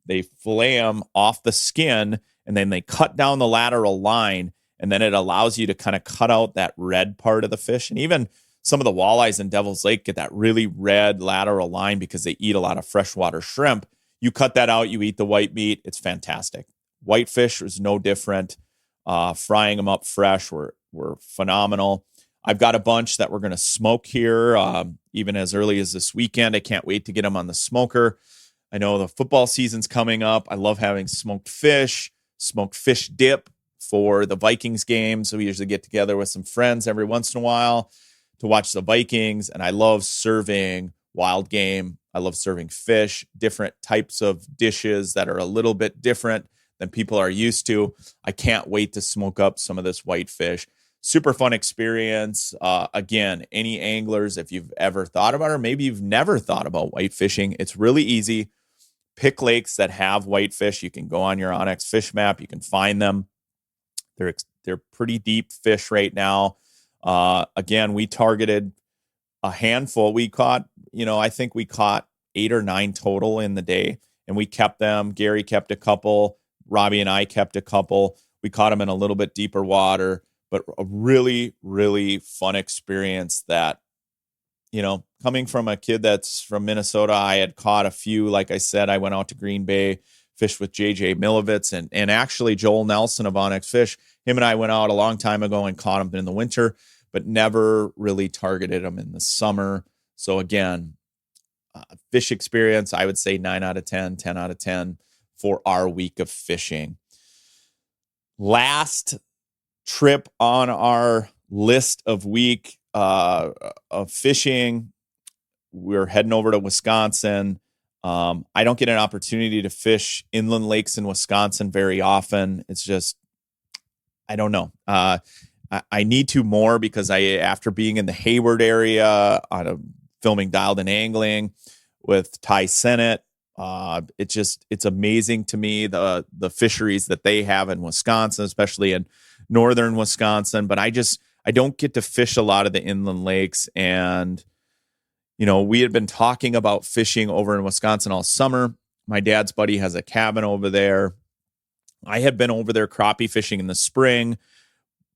they fillet them off the skin, and then they cut down the lateral line, and then it allows you to kind of cut out that red part of the fish. And even some of the walleyes in Devil's Lake get that really red lateral line because they eat a lot of freshwater shrimp. You cut that out, you eat the white meat. It's fantastic. Whitefish is no different. Frying them up fresh were phenomenal. I've got a bunch that we're going to smoke here, even as early as this weekend. I can't wait to get them on the smoker. I know the football season's coming up. I love having smoked fish dip for the Vikings game. So we usually get together with some friends every once in a while to watch the Vikings. And I love serving wild game. I love serving fish, different types of dishes that are a little bit different than people are used to. I can't wait to smoke up some of this whitefish. Super fun experience. Again, any anglers, if you've ever thought about it, or maybe you've never thought about white fishing, it's really easy. Pick lakes that have whitefish. You can go on your Onyx fish map. You can find them. They're pretty deep fish right now. Again, we targeted a handful. We caught, I think we caught 8 or 9 total in the day, and we kept them. Gary kept a couple. Robbie and I kept a couple. We caught them in a little bit deeper water, but a really, really fun experience that, coming from a kid that's from Minnesota, I had caught a few. Like I said, I went out to Green Bay, fished with JJ Milovitz and actually Joel Nelson of Onyx Fish. Him and I went out a long time ago and caught them in the winter, but never really targeted them in the summer. So again, fish experience, I would say 9 out of 10, 10 out of 10 for our week of fishing. Last trip on our list of week of fishing, we're heading over to Wisconsin. I don't get an opportunity to fish inland lakes in Wisconsin very often. It's just, I don't know. I need to more because after being in the Hayward area filming Dialed In Angling with Ty Sennett, it's amazing to me the fisheries that they have in Wisconsin, especially in northern Wisconsin. But I don't get to fish a lot of the inland lakes. And, we had been talking about fishing over in Wisconsin all summer. My dad's buddy has a cabin over there. I had been over there crappie fishing in the spring,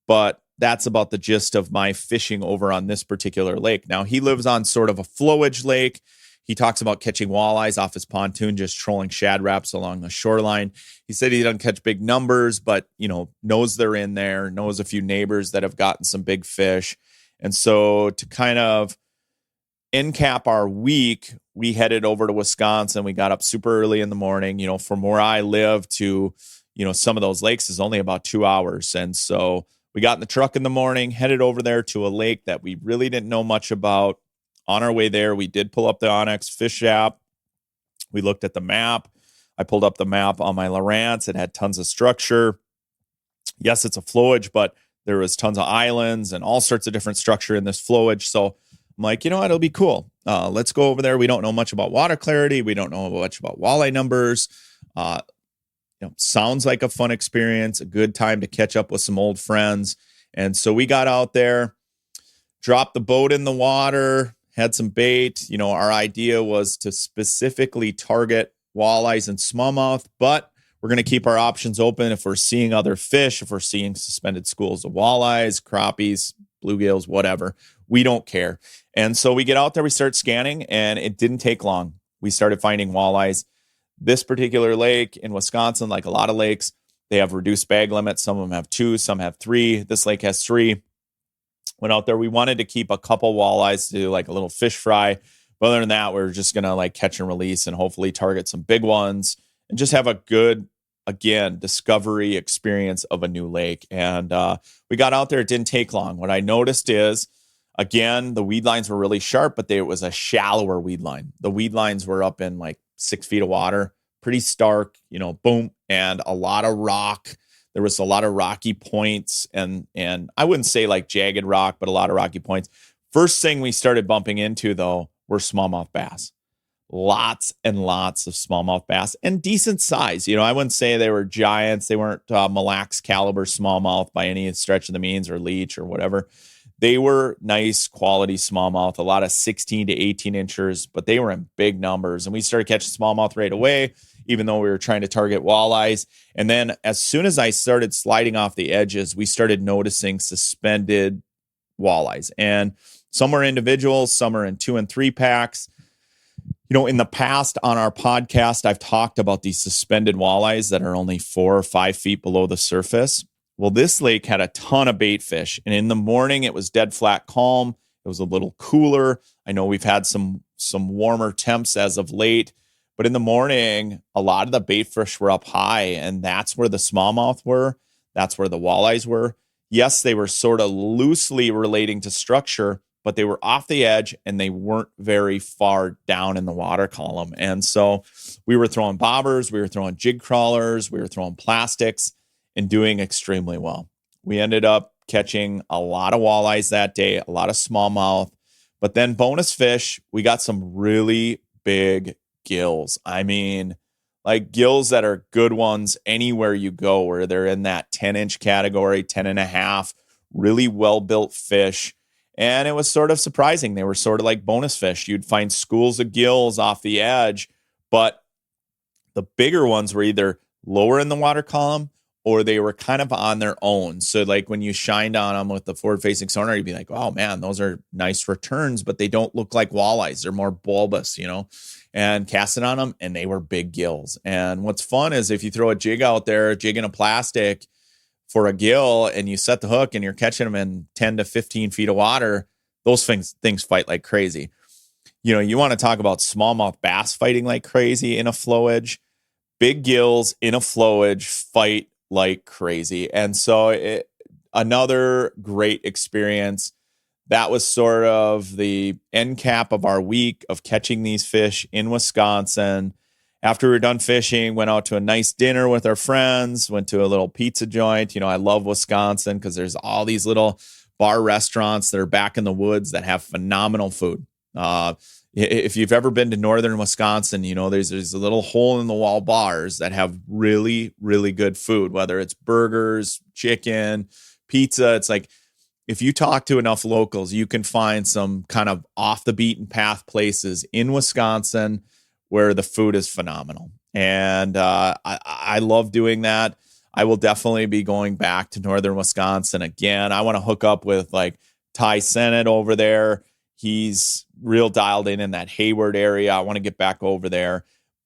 but that's about the gist of my fishing over on this particular lake. Now, he lives on sort of a flowage lake. He talks about catching walleyes off his pontoon, just trolling shad raps along the shoreline. He said he doesn't catch big numbers, but, knows they're in there, knows a few neighbors that have gotten some big fish. And so to kind of end cap our week, we headed over to Wisconsin. We got up super early in the morning. From where I live to, some of those lakes is only about 2 hours. And so we got in the truck in the morning, headed over there to a lake that we really didn't know much about. On our way there, we did pull up the Onyx Fish app. We looked at the map. I pulled up the map on my Lowrance. It had tons of structure. Yes, it's a flowage, but there was tons of islands and all sorts of different structure in this flowage. So I'm like, it'll be cool. Let's go over there. We don't know much about water clarity. We don't know much about walleye numbers. Sounds like a fun experience, a good time to catch up with some old friends. And so we got out there, dropped the boat in the water, had some bait. Our idea was to specifically target walleyes and smallmouth, but we're going to keep our options open if we're seeing other fish, if we're seeing suspended schools of walleyes, crappies, bluegills, whatever. We don't care. And so we get out there, we start scanning, and it didn't take long. We started finding walleyes. This particular lake in Wisconsin, like a lot of lakes, they have reduced bag limits. Some of them have 2, some have 3. This lake has 3. Went out there. We wanted to keep a couple walleyes to do like a little fish fry. But other than that, we're just going to like catch and release and hopefully target some big ones and just have a good, again, discovery experience of a new lake. And we got out there. It didn't take long. What I noticed is, again, the weed lines were really sharp, but it was a shallower weed line. The weed lines were up in like 6 feet of water, pretty stark, boom, and a lot of rock. There was a lot of rocky points and I wouldn't say like jagged rock, but a lot of rocky points. First thing we started bumping into, though, were smallmouth bass. Lots and lots of smallmouth bass and decent size. I wouldn't say they were giants. They weren't Mille Lacs caliber smallmouth by any stretch of the means or leech or whatever. They were nice quality smallmouth, a lot of 16 to 18 inches, but they were in big numbers. And we started catching smallmouth right away, even though we were trying to target walleyes. And then as soon as I started sliding off the edges, we started noticing suspended walleyes. And some are individuals, some are in 2 and 3 packs. In the past on our podcast, I've talked about these suspended walleyes that are only 4 or 5 feet below the surface. Well, this lake had a ton of bait fish. And in the morning, it was dead flat calm. It was a little cooler. I know we've had some warmer temps as of late. But in the morning, a lot of the bait fish were up high. And that's where the smallmouth were. That's where the walleyes were. Yes, they were sort of loosely relating to structure, but they were off the edge and they weren't very far down in the water column. And so we were throwing bobbers, we were throwing jig crawlers, we were throwing plastics and doing extremely well. We ended up catching a lot of walleyes that day, a lot of smallmouth, but then bonus fish, we got some really big gills. I mean, like gills that are good ones anywhere you go, where they're in that 10-inch category, 10 and a half, really well-built fish. And it was sort of surprising. They were sort of like bonus fish. You'd find schools of gills off the edge, but the bigger ones were either lower in the water column or they were kind of on their own. So like when you shined on them with the forward-facing sonar, you'd be like, oh man, those are nice returns, but they don't look like walleyes. They're more bulbous, and casting on them, and they were big gills. And what's fun is if you throw a jig out there, a jig in a plastic for a gill, and you set the hook and you're catching them in 10 to 15 feet of water, those things fight like crazy. You want to talk about smallmouth bass fighting like crazy in a flowage. Big gills in a flowage fight like crazy. And so another great experience. That was sort of the end cap of our week of catching these fish in Wisconsin. After we were done fishing, went out to a nice dinner with our friends, went to a little pizza joint. I love Wisconsin because there's all these little bar restaurants that are back in the woods that have phenomenal food. If you've ever been to northern Wisconsin, there's a little hole in the wall bars that have really, really good food, whether it's burgers, chicken, pizza. It's like, if you talk to enough locals, you can find some kind of off the beaten path places in Wisconsin where the food is phenomenal. And I love doing that. I will definitely be going back to northern Wisconsin again. I want to hook up with like Ty Sennett over there. He's real dialed in that Hayward area. I want to get back over there.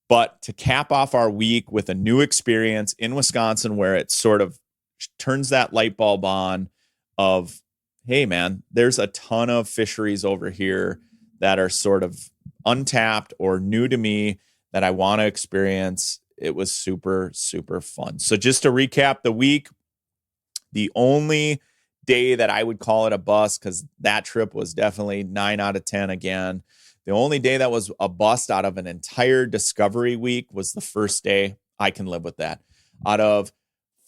But to cap off our week with a new experience in Wisconsin where it sort of turns that light bulb on of, hey, man, there's a ton of fisheries over here that are sort of untapped or new to me that I want to experience. It was super, super fun. So just to recap the week, the only day that I would call it a bust, because that trip was definitely 9 out of 10 again. The only day that was a bust out of an entire discovery week was the first day. I can live with that. Out of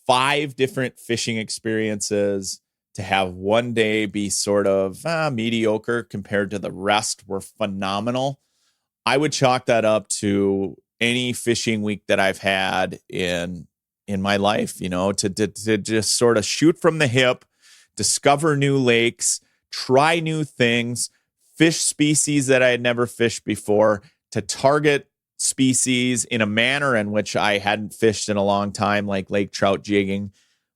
5 different fishing experiences, to have one day be sort of mediocre compared to the rest were phenomenal. I would chalk that up to any fishing week that I've had in my life, to just sort of shoot from the hip, discover new lakes, try new things, fish species that I had never fished before, to target species in a manner in which I hadn't fished in a long time, like lake trout jigging,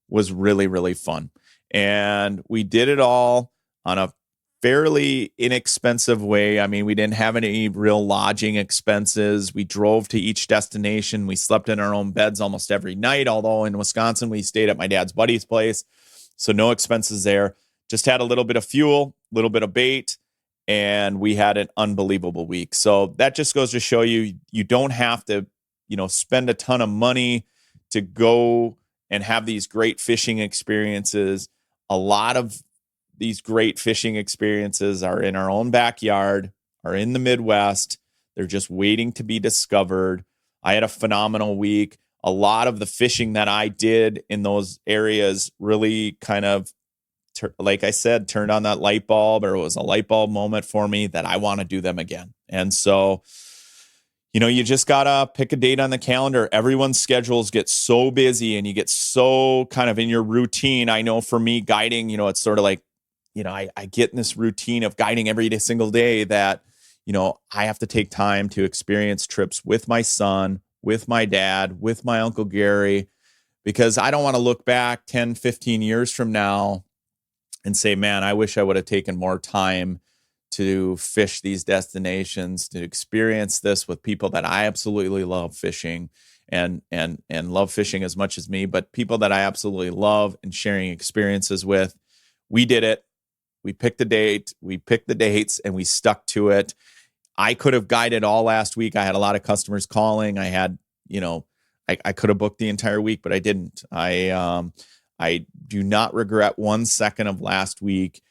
was really, really fun. And we did it all on a fairly inexpensive way. I mean, we didn't have any real lodging expenses. We drove to each destination. We slept in our own beds almost every night, although in Wisconsin, we stayed at my dad's buddy's place. So no expenses there. Just had a little bit of fuel, a little bit of bait, and we had an unbelievable week. So that just goes to show you, you don't have to, spend a ton of money to go and have these great fishing experiences. A lot of these great fishing experiences are in our own backyard, are in the Midwest. They're just waiting to be discovered. I had a phenomenal week. A lot of the fishing that I did in those areas really kind of, like I said, turned on that light bulb, or it was a light bulb moment for me that I want to do them again. And so, you just got to pick a date on the calendar. Everyone's schedules get so busy and you get so kind of in your routine. I know for me, guiding, it's sort of like, I get in this routine of guiding every single day that, I have to take time to experience trips with my son, with my dad, with my Uncle Gary, because I don't want to look back 10, 15 years from now and say, man, I wish I would have taken more time to fish these destinations, to experience this with people that I absolutely love fishing and love fishing as much as me, but people that I absolutely love and sharing experiences with. We did it. We picked the date, we picked the dates, and we stuck to it. I could have guided all last week. I had a lot of customers calling. I had, I could have booked the entire week, but I didn't. I do not regret 1 second of last week.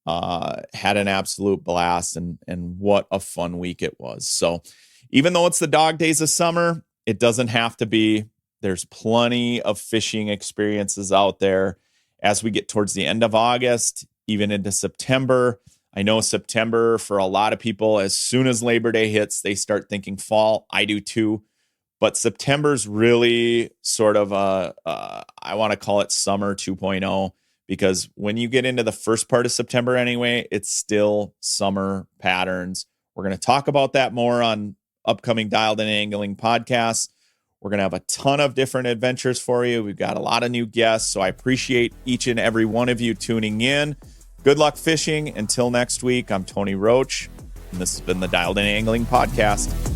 Had an absolute blast, and what a fun week it was. So even though it's the dog days of summer, it doesn't have to be. There's plenty of fishing experiences out there as we get towards the end of August, even into September. I know September, for a lot of people, as soon as Labor Day hits, they start thinking fall. I do too. But September's really sort of I want to call it summer 2.0, because when you get into the first part of September anyway, it's still summer patterns. We're going to talk about that more on upcoming Dialed In Angling podcasts. We're going to have a ton of different adventures for you. We've got a lot of new guests, so I appreciate each and every one of you tuning in. Good luck fishing. Until next week, I'm Tony Roach, and this has been the Dialed In Angling podcast.